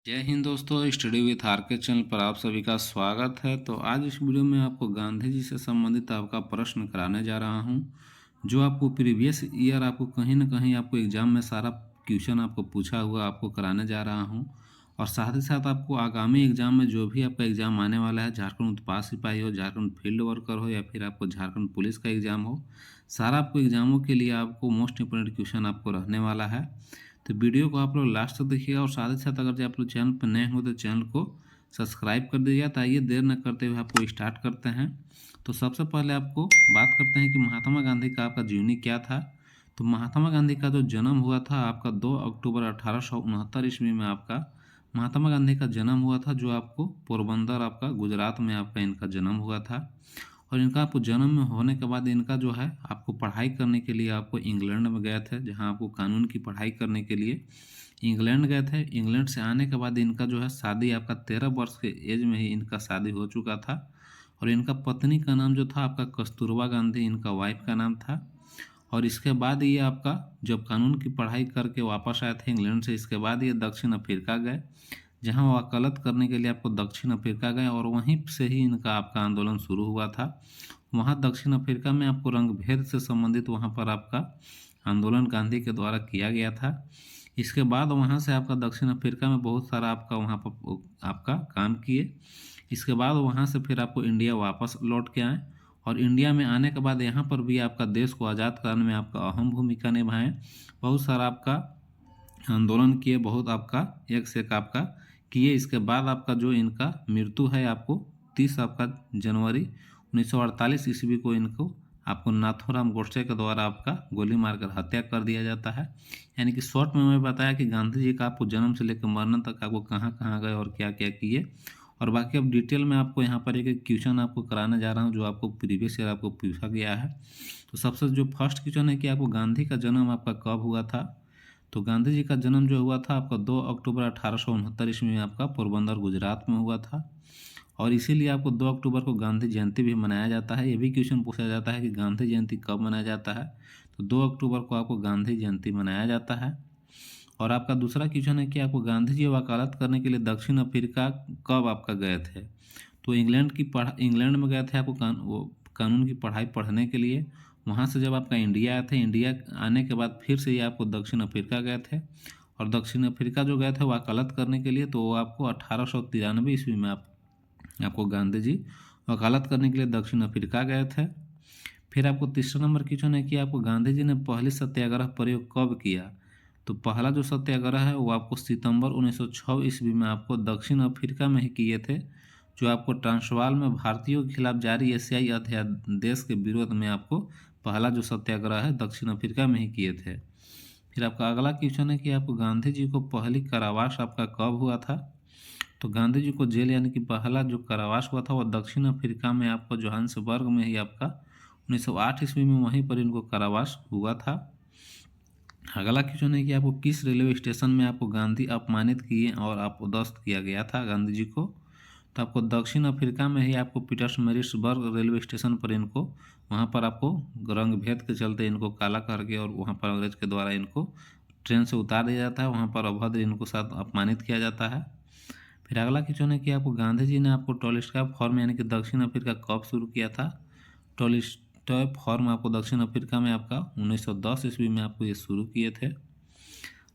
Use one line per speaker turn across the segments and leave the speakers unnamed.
जय हिंद दोस्तों, study with R K channel पर आप सभी का स्वागत है। तो आज इस वीडियो में आपको गांधी जी से संबंधित आपका प्रश्न कराने जा रहा हूं, जो आपको प्रीवियस ईयर आपको कहीं ना कहीं आपको एग्जाम में सारा क्वेश्चन आपको पूछा हुआ आपको कराने जा रहा हूं। और साथ ही साथ आपको आगामी एग्जाम में जो भी आपका एग्ज़ाम आने वाला है, झारखंड उत्पाद सिपाही हो, झारखंड फील्ड वर्कर हो या फिर आपको झारखंड पुलिस का एग्ज़ाम हो, सारा आपको एग्ज़ामों के लिए आपको मोस्ट इंपोर्टेंट क्वेश्चन आपको रहने वाला है। तो वीडियो को आप लोग लास्ट तक देखिएगा और साथ ही साथ अगर जो आप लोग चैनल पर नए हो तो चैनल को सब्सक्राइब कर दीजिएगा। तो आइए देर न करते हुए आपको स्टार्ट करते हैं। तो सबसे पहले आपको बात करते हैं कि महात्मा गांधी का आपका जीवनी क्या था। तो महात्मा गांधी का जो जन्म हुआ था आपका 2 अक्टूबर 1869 ईस्वी में आपका महात्मा गांधी का जन्म हुआ था, जो आपको पोरबंदर आपका गुजरात में आपका इनका जन्म हुआ था। और इनका आपको जन्म में होने के बाद इनका जो है आपको पढ़ाई करने के लिए आपको इंग्लैंड में गए थे, जहां आपको कानून की पढ़ाई करने के लिए इंग्लैंड गए थे। इंग्लैंड से आने के बाद इनका जो है शादी आपका 13 वर्ष के एज में ही इनका शादी हो चुका था। और इनका पत्नी का नाम जो था आपका कस्तूरबा गांधी इनका वाइफ का नाम था। और इसके बाद ये आपका जब कानून की पढ़ाई करके वापस आए थे इंग्लैंड से, इसके बाद ये दक्षिण अफ्रीका गए, जहां वकालत करने के लिए आपको दक्षिण अफ्रीका गए। और वहीं से ही इनका आपका आंदोलन शुरू हुआ था। वहां दक्षिण अफ्रीका में आपको रंग भेद से संबंधित वहां पर आपका आंदोलन गांधी के द्वारा किया गया था। इसके बाद वहां से आपका दक्षिण अफ्रीका में बहुत सारा आपका वहां पर आपका काम किए। इसके बाद वहां से फिर आपको इंडिया वापस लौट के आए। और इंडिया में आने के बाद यहाँ पर भी आपका देश को आज़ाद कराने में आपका अहम भूमिका निभाएं। बहुत सारा आपका आंदोलन किए, बहुत आपका एक से एक आपका किए। इसके बाद आपका जो इनका मृत्यु है आपको 30 आपका जनवरी 1948 ईस्वी को इनको आपको नाथूराम गोडसे के द्वारा आपका गोली मारकर हत्या कर दिया जाता है। यानी कि शॉर्ट में मैं बताया कि गांधी जी का आपको जन्म से लेकर मरने तक आपको कहाँ कहाँ गए और क्या क्या किए। और बाकी अब डिटेल में आपको यहाँ पर एक एक क्वेश्चन आपको कराने जा रहा हूँ, जो आपको प्रीवियस ईयर आपको पूछा गया है। तो सबसे जो फर्स्ट क्वेश्चन है कि आपको गांधी का जन्म आपका कब हुआ था। तो गांधी जी का जन्म जो हुआ था आपका 2 अक्टूबर 1869 ईस्वी में आपका पोरबंदर गुजरात में हुआ था। और इसीलिए आपको 2 अक्टूबर को गांधी जयंती भी मनाया जाता है। ये भी क्वेश्चन पूछा जाता है कि गांधी जयंती कब मनाया जाता है। तो 2 अक्टूबर को आपको गांधी जयंती मनाया जाता है। और आपका दूसरा क्वेश्चन है कि आपको गांधी जी वकालत करने के लिए दक्षिण अफ्रीका कब आपका गए थे। तो इंग्लैंड में गए थे आपको कानून की पढ़ाई पढ़ने के लिए। वहाँ से जब आपका इंडिया आए थे, इंडिया आने के बाद फिर से ये आपको दक्षिण अफ्रीका गए थे। और दक्षिण अफ्रीका जो गए थे वकालत करने के लिए, तो वो आपको 1893 ईस्वी में आपको गांधी जी वकालत करने के लिए दक्षिण अफ्रीका गए थे। फिर आपको तीसरा नंबर क्वेश्चन है कि आपको गांधी जी ने पहली सत्याग्रह प्रयोग कब किया। तो पहला जो सत्याग्रह है वो आपको सितंबर 1906 ईस्वी में आपको दक्षिण अफ्रीका में ही किए थे, जो आपको ट्रांसवाल में भारतीयों के खिलाफ जारी एशियाई अध्यादेश के विरोध में आपको पहला जो सत्याग्रह है दक्षिण अफ्रीका में ही किए थे। फिर आपका अगला क्वेश्चन है कि आपको गांधी जी को पहली कारावास आपका कब हुआ था। तो गांधी जी को जेल यानी कि पहला जो कारावास हुआ था वो दक्षिण अफ्रीका में आपको जोहान्सबर्ग में ही आपका 1908 ईस्वी में वहीं पर इनको कारावास हुआ था। अगला क्वेश्चन है कि आपको किस रेलवे स्टेशन में आपको गांधी अपमानित किए और अपदस्थ किया गया था गांधी जी को। तो आपको दक्षिण अफ्रीका में ही आपको पीटर्समैरिट्सबर्ग रेलवे स्टेशन पर इनको वहाँ पर आपको रंग भेद के चलते इनको काला करके और वहाँ पर अंग्रेज के द्वारा इनको ट्रेन से उतार दिया जाता है। वहाँ पर अभद्र इनको साथ अपमानित किया जाता है। फिर अगला क्वेश्चन है कि आपको गांधी जी ने आपको टॉलस्टॉय फॉर्म यानी कि दक्षिण अफ्रीका कब शुरू किया था। टॉलस्टॉय फॉर्म आपको दक्षिण अफ्रीका में आपका 1910 ईस्वी में आपको ये शुरू किए थे।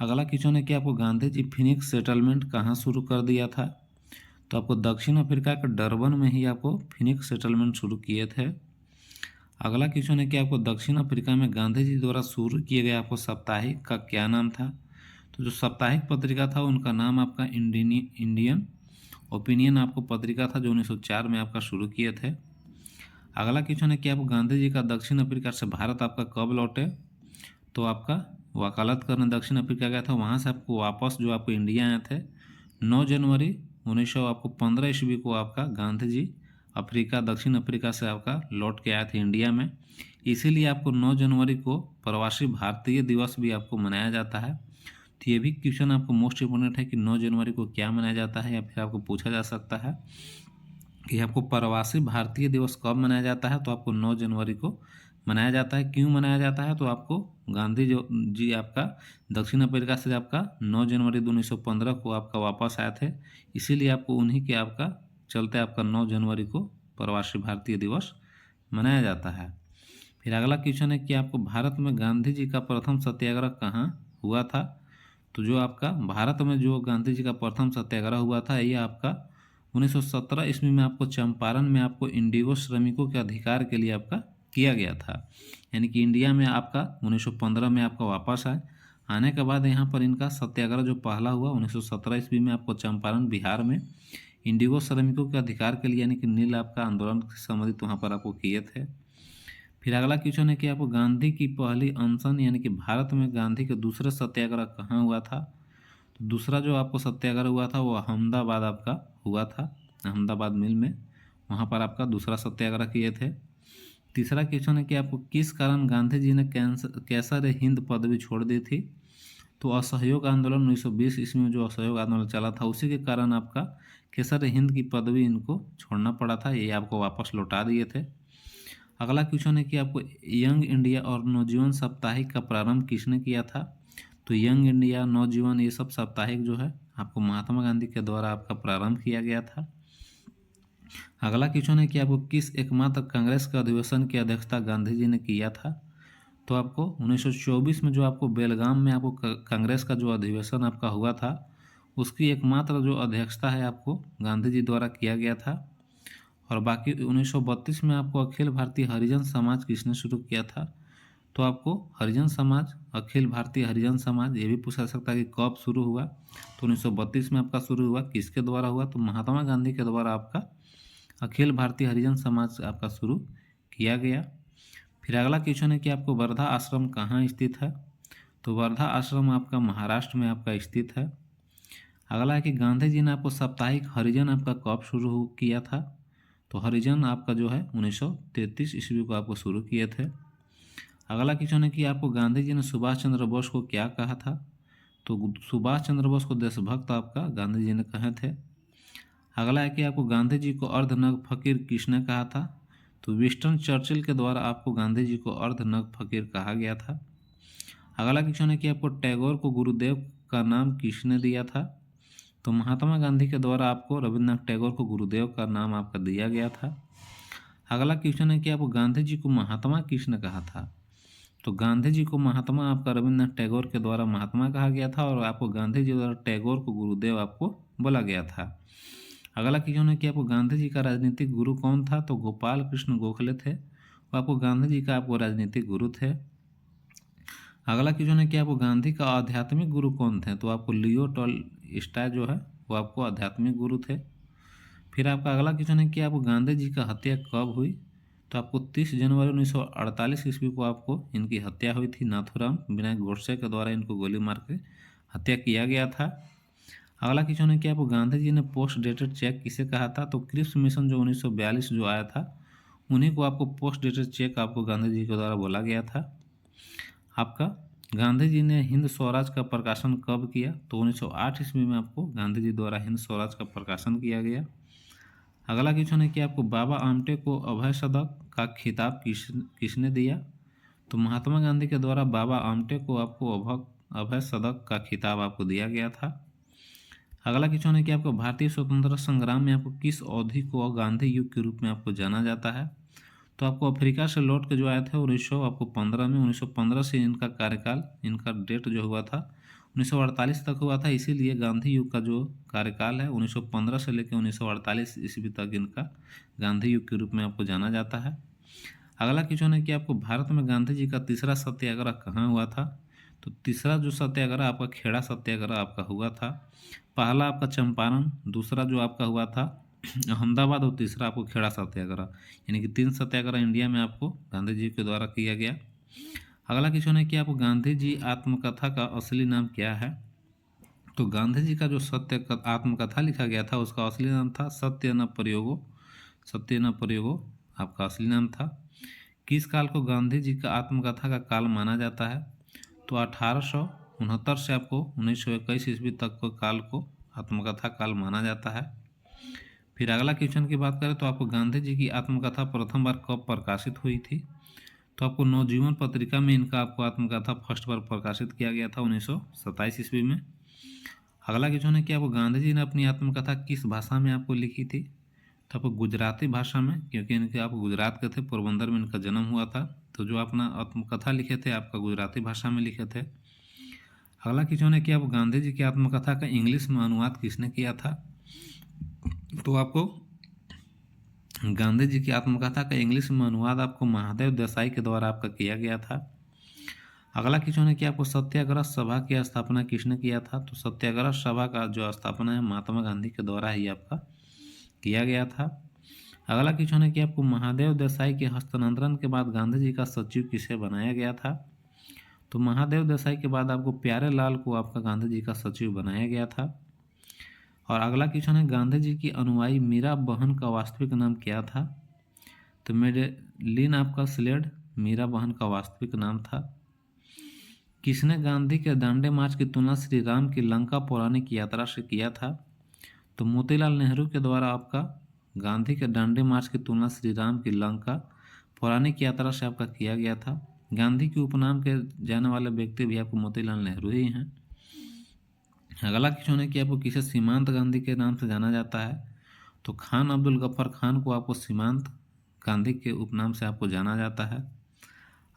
अगला क्वेश्चन है कि आपको गांधी जी फिनिक्स सेटलमेंट कहाँ शुरू कर दिया था। तो आपको दक्षिण अफ्रीका के डरबन में ही आपको फिनिक्स सेटलमेंट शुरू किए थे। अगला क्वेश्चन है कि आपको दक्षिण अफ्रीका में गांधी जी द्वारा शुरू किए गए आपको साप्ताहिक का क्या नाम था। तो जो साप्ताहिक पत्रिका था उनका नाम आपका इंडियन ओपिनियन आपको पत्रिका था, जो 1904 में आपका शुरू किए थे। अगला क्वेश्चन है कि आपको गांधी जी का दक्षिण अफ्रीका से भारत आपका कब लौटे। तो आपका वकालत करने दक्षिण अफ्रीका गया था, वहाँ से आपको वापस जो आपको इंडिया आए थे 9 जनवरी 1915 ईस्वी को आपका गांधी जी दक्षिण अफ्रीका से आपका लौट के आए थे इंडिया में। इसीलिए आपको 9 जनवरी को प्रवासी भारतीय दिवस भी आपको मनाया जाता है। तो ये भी क्वेश्चन आपको मोस्ट इम्पोर्टेंट है कि 9 जनवरी को क्या मनाया जाता है, या फिर आपको पूछा जा सकता है कि आपको प्रवासी भारतीय दिवस कब मनाया जाता है। तो आपको 9 जनवरी को मनाया जाता है। क्यों मनाया जाता है? तो आपको गांधी जो जी आपका दक्षिण अफ्रीका से आपका 9 जनवरी 1915 को आपका वापस आए थे, इसीलिए आपको उन्हीं के आपका चलते आपका 9 जनवरी को प्रवासी भारतीय दिवस मनाया जाता है। फिर अगला क्वेश्चन है कि आपको भारत में गांधी जी का प्रथम सत्याग्रह कहाँ हुआ था? तो जो आपका भारत में जो गांधी जी का प्रथम सत्याग्रह हुआ था, ये आपका 1917 ईस्वी में आपको चंपारण में आपको इंडिगो श्रमिकों के अधिकार के लिए आपका किया गया था। यानी कि इंडिया में आपका 1915 में आपका वापस आए, आने के बाद यहाँ पर इनका सत्याग्रह जो पहला हुआ 1917 ईस्वी में आपको चंपारण बिहार में इंडिगो श्रमिकों के अधिकार के लिए यानी कि नील आपका आंदोलन से संबंधित वहाँ पर आपको किए थे। फिर अगला क्वेश्चन है कि आपको गांधी की पहली अनशन यानी कि भारत में गांधी के दूसरे सत्याग्रह कहाँ हुआ था? तो दूसरा जो आपको सत्याग्रह हुआ था वो अहमदाबाद आपका हुआ था, अहमदाबाद मिल में, वहाँ पर आपका दूसरा सत्याग्रह किए थे। तीसरा क्वेश्चन है कि आपको किस कारण गांधी जी ने कैसर हिंद पदवी छोड़ दी थी? तो असहयोग आंदोलन 1920 ईस्वी में जो असहयोग आंदोलन चला था उसी के कारण आपका केसर हिंद की पदवी इनको छोड़ना पड़ा था, ये आपको वापस लौटा दिए थे। अगला क्वेश्चन है कि आपको यंग इंडिया और नवजीवन साप्ताहिक का प्रारंभ किसने किया था? तो यंग इंडिया, नवजीवन, ये सब साप्ताहिक जो है आपको महात्मा गांधी के द्वारा आपका प्रारंभ किया गया था। अगला क्वेश्चन है कि आपको किस एकमात्र कांग्रेस के अधिवेशन की अध्यक्षता गांधी जी ने किया था? तो आपको 1924 में जो आपको बेलगाम में आपको कांग्रेस का जो अधिवेशन आपका हुआ था उसकी एकमात्र जो अध्यक्षता है आपको गांधी जी द्वारा किया गया था। और बाकी 1932 में आपको अखिल भारतीय हरिजन समाज किसने शुरू किया था? तो आपको हरिजन समाज, अखिल भारतीय हरिजन समाज, ये भी पूछा जा सकता है कि कब शुरू हुआ? तो 1932 में आपका शुरू हुआ। किसके द्वारा हुआ? तो महात्मा गांधी के द्वारा आपका अखिल भारतीय हरिजन समाज आपका शुरू किया गया। फिर अगला क्वेश्चन है कि आपको वर्धा आश्रम कहाँ स्थित है? तो वर्धा आश्रम आपका महाराष्ट्र में आपका स्थित है। अगला है कि गांधी जी ने आपको साप्ताहिक हरिजन आपका कब शुरू किया था? तो हरिजन आपका जो है 1933 ईस्वी को आपको शुरू किए थे। अगला क्वेश्चन है कि आपको गांधी जी ने सुभाष चंद्र बोस को क्या कहा था? तो सुभाष चंद्र बोस को देशभक्त आपका गांधी जी ने कहे थे। अगला है कि आपको गांधी जी को अर्धनग्न फकीर किसने कहा था? तो विंस्टन चर्चिल के द्वारा आपको गांधी जी को अर्धनग्न फकीर कहा गया था। अगला क्वेश्चन है कि आपको टैगोर को गुरुदेव का नाम किसने दिया था? तो महात्मा गांधी के द्वारा आपको रविन्द्रनाथ टैगोर को गुरुदेव का नाम आपका दिया गया था। अगला क्वेश्चन है कि आपको गांधी जी को महात्मा किसने कहा था? तो गांधी जी को महात्मा आपका रविन्द्रनाथ टैगोर के द्वारा महात्मा कहा गया था और आपको गांधी जी द्वारा टैगोर को गुरुदेव आपको बोला गया था। अगला क्वेश्चन है कि आपको गांधी जी का राजनीतिक गुरु कौन था? तो गोपाल कृष्ण गोखले थे, वो आपको गांधी जी का आपको राजनीतिक गुरु थे। अगला क्वेश्चन है कि आपको गांधी का आध्यात्मिक गुरु कौन थे? तो आपको लियो टॉलस्टॉय जो है वो आपको आध्यात्मिक गुरु थे। फिर आपका अगला क्वेश्चन है कि आपको गांधी जी का हत्या कब हुई? तो आपको 30 जनवरी 1948 ईस्वी को आपको इनकी हत्या हुई थी। नाथूराम विनायक गोडसे के द्वारा इनको गोली मार के हत्या किया गया था। अगला क्वेश्चन है कि आपको गांधी जी ने पोस्ट डेटेड चेक किसे कहा था? तो क्रिप्स मिशन जो 1942 जो आया था उन्हीं को आपको पोस्ट डेटेड चेक आपको गांधी जी के द्वारा बोला गया था। आपका गांधी जी ने हिंद स्वराज का प्रकाशन कब किया? तो 1908 ईस्वी में आपको गांधी जी द्वारा हिंद स्वराज का प्रकाशन किया गया। अगला क्वेश्चन है कि आपको बाबा आमटे को अभय सदक का खिताब किसने दिया? तो महात्मा गांधी के द्वारा बाबा आमटे को आपको अभय सदक का खिताब आपको दिया गया था। अगला क्वेश्चन है कि आपको भारतीय स्वतंत्रता संग्राम में आपको किस अवधि को गांधी युग के रूप में आपको जाना जाता है? तो आपको अफ्रीका से लौट के जो आए थे 1915 में, 1915 से इनका कार्यकाल, इनका डेट जो हुआ था 1948 तक हुआ था, इसीलिए गांधी युग का जो कार्यकाल है 1915 से लेकर 1948 ईस्वी तक इनका गांधी युग के रूप में आपको जाना जाता है। अगला क्वेश्चन है कि आपको भारत में गांधी जी का तीसरा सत्याग्रह कहाँ हुआ था? तो तीसरा जो सत्याग्रह आपका खेड़ा सत्याग्रह आपका हुआ था। पहला आपका चंपारण, दूसरा जो आपका हुआ था अहमदाबाद और तीसरा आपको खेड़ा सत्याग्रह, यानी कि 3 सत्याग्रह इंडिया में आपको गांधी जी के द्वारा किया गया। अगला क्वेश्चन है कि आपको गांधी जी आत्मकथा का असली नाम क्या है? तो गांधी जी का जो आत्मकथा लिखा गया था उसका असली नाम था सत्य न प्रयोगो, सत्य न प्रयोगो आपका असली नाम था। किस काल को गांधी जी का आत्मकथा का काल माना जाता है? तो 1869 से आपको 1921 ईस्वी तक को काल को आत्मकथा काल माना जाता है। फिर अगला क्वेश्चन की बात करें तो आपको गांधी जी की आत्मकथा प्रथम बार कब प्रकाशित हुई थी? तो आपको नवजीवन पत्रिका में इनका आपको आत्मकथा फर्स्ट बार प्रकाशित किया गया था 1927 ईस्वी में। अगला क्वेश्चन है कि आपको गांधी जी ने अपनी आत्मकथा किस भाषा में आपको लिखी थी? तो आपको गुजराती भाषा में, क्योंकि इनके आप गुजरात के थे, पोरबंदर में इनका जन्म हुआ था। तो जो अपना आत्मकथा लिखे थे आपका गुजराती भाषा में लिखे थे। अगला क्वेश्चन है कि आप गांधी जी की आत्मकथा का इंग्लिश में अनुवाद किसने किया था? तो आपको गांधी जी की आत्मकथा का इंग्लिश में अनुवाद आपको महादेव देसाई के द्वारा आपका किया गया था। अगला क्वेश्चन है कि आपको सत्याग्रह सभा की स्थापना किसने किया था? तो सत्याग्रह सभा का जो स्थापना है महात्मा गांधी के द्वारा ही आपका किया गया था। अगला क्वेश्चन है कि आपको महादेव देसाई के हस्तांतरण के बाद गांधी जी का सचिव किसे बनाया गया था? तो महादेव देसाई के बाद आपको प्यारे लाल को आपका गांधी जी का सचिव बनाया गया था। और अगला क्वेश्चन है गांधी जी की अनुयायी मीरा बहन का वास्तविक नाम क्या था? तो मेडेलिन आपका स्लेड मीरा बहन का वास्तविक नाम था। किसने गांधी के दांडे मार्च की तुलना श्री राम की लंका पौराणिक यात्रा से किया था? तो मोतीलाल नेहरू के द्वारा आपका गांधी के दांडे मार्च की तुलना श्री राम की लंका पौराणिक यात्रा से आपका किया गया था। गांधी के उपनाम के जाने वाले व्यक्ति भी आपको मोतीलाल नेहरू ही हैं। अगला क्वेश्चन है कि आपको किसे सीमांत गांधी के नाम से जाना जाता है? तो खान अब्दुल गफ्फार खान को आपको सीमांत गांधी के उपनाम से आपको जाना जाता है।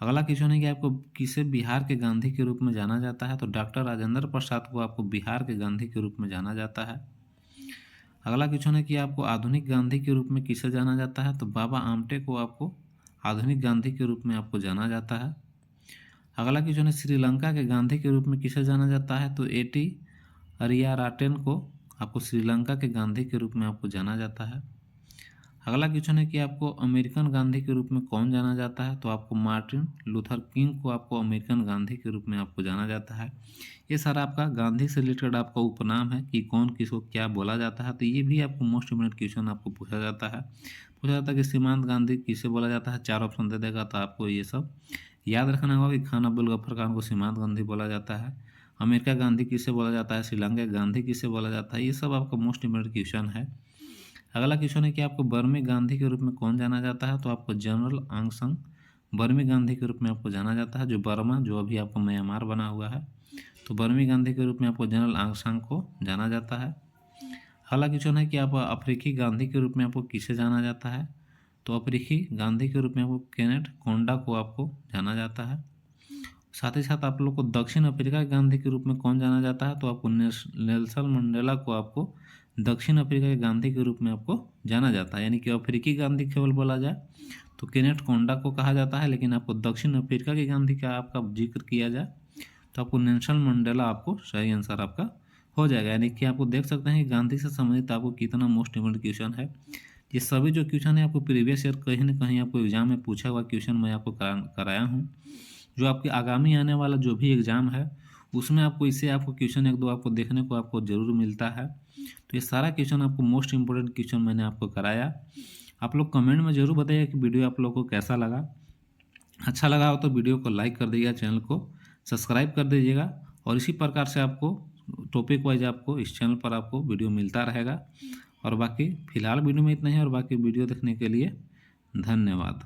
अगला क्वेश्चन है कि आपको किसे बिहार के गांधी के रूप में जाना जाता है? तो डॉक्टर राजेंद्र प्रसाद को आपको बिहार के गांधी के रूप में जाना जाता है। अगला क्वेश्चन है कि आपको आधुनिक गांधी के रूप में किसे जाना जाता है? तो बाबा आमटे को आपको आधुनिक गांधी के रूप में आपको जाना जाता है। अगला क्वेश्चन है श्रीलंका के गांधी के रूप में किसे जाना जाता है? तो एटी अरियाराटेन को आपको श्रीलंका के गांधी के रूप में आपको जाना जाता है। अगला क्वेश्चन है कि आपको अमेरिकन गांधी के रूप में कौन जाना जाता है? तो आपको मार्टिन लूथर किंग को आपको अमेरिकन गांधी के रूप में आपको जाना जाता है। ये सारा आपका गांधी से रिलेटेड आपका उपनाम है कि कौन किसको क्या बोला जाता है। तो ये भी आपको मोस्ट इम्पोर्टेंट क्वेश्चन आपको पूछा जाता है कि सीमांत गांधी किसे बोला जाता है। 4 ऑप्शन दे देगा तो आपको ये सब याद रखना होगा कि खान अब्दुल गफ्फार खान को सीमांत गांधी बोला जाता है। अमेरिका गांधी किसे बोला जाता है, श्रीलंका गांधी किसे बोला जाता है, ये सब आपका मोस्ट इम्पोर्टेंट क्वेश्चन है। अगला क्वेश्चन है कि आपको बर्मी गांधी के रूप में कौन जाना जाता है? तो आपको जनरल आंग सांग बर्मी गांधी के रूप में आपको जाना जाता है, जो बर्मा जो अभी आपको म्यांमार बना हुआ है। तो बर्मी गांधी के रूप में आपको जनरल आंग सांग को जाना जाता है। अगला क्वेश्चन है कि आप अफ्रीकी गांधी के रूप में आपको किसे जाना जाता है? तो अफ्रीकी गांधी के रूप में आपको केनेथ कोंडा को आपको जाना जाता है। साथ ही साथ आप लोग को दक्षिण अफ्रीका के गांधी के रूप में कौन जाना जाता है? तो आपको नेल्सन मंडेला को आपको दक्षिण अफ्रीका के गांधी के रूप में आपको जाना जाता है। यानी कि अफ्रीकी गांधी केवल बोला जाए तो केनेथ कोंडा को कहा जाता है, लेकिन आपको दक्षिण अफ्रीका के गांधी का आपका जिक्र किया जाए तो आपको नेल्सन मंडेला आपको सही आंसर आपका हो जाएगा। यानी कि आपको देख सकते हैं कि गांधी से संबंधित आपको कितना मोस्ट इम्पोर्टेंट क्वेश्चन है। ये सभी जो क्वेश्चन है आपको प्रीवियस ईयर कहीं ना कहीं आपको एग्जाम में पूछा हुआ क्वेश्चन मैं आपको कराया हूँ। जो आपके आगामी आने वाला जो भी एग्ज़ाम है उसमें आपको इससे आपको क्वेश्चन 1-2 आपको देखने को आपको ज़रूर मिलता है। तो ये सारा क्वेश्चन आपको मोस्ट इम्पोर्टेंट क्वेश्चन मैंने आपको कराया। आप लोग कमेंट में ज़रूर बताइए कि वीडियो आप लोगों को कैसा लगा। अच्छा लगा हो तो वीडियो को लाइक कर दीजिएगा, चैनल को सब्सक्राइब कर दीजिएगा और इसी प्रकार से आपको टॉपिक वाइज आपको इस चैनल पर आपको वीडियो मिलता रहेगा। और बाकी फ़िलहाल वीडियो में इतना ही और बाकी वीडियो देखने के लिए धन्यवाद।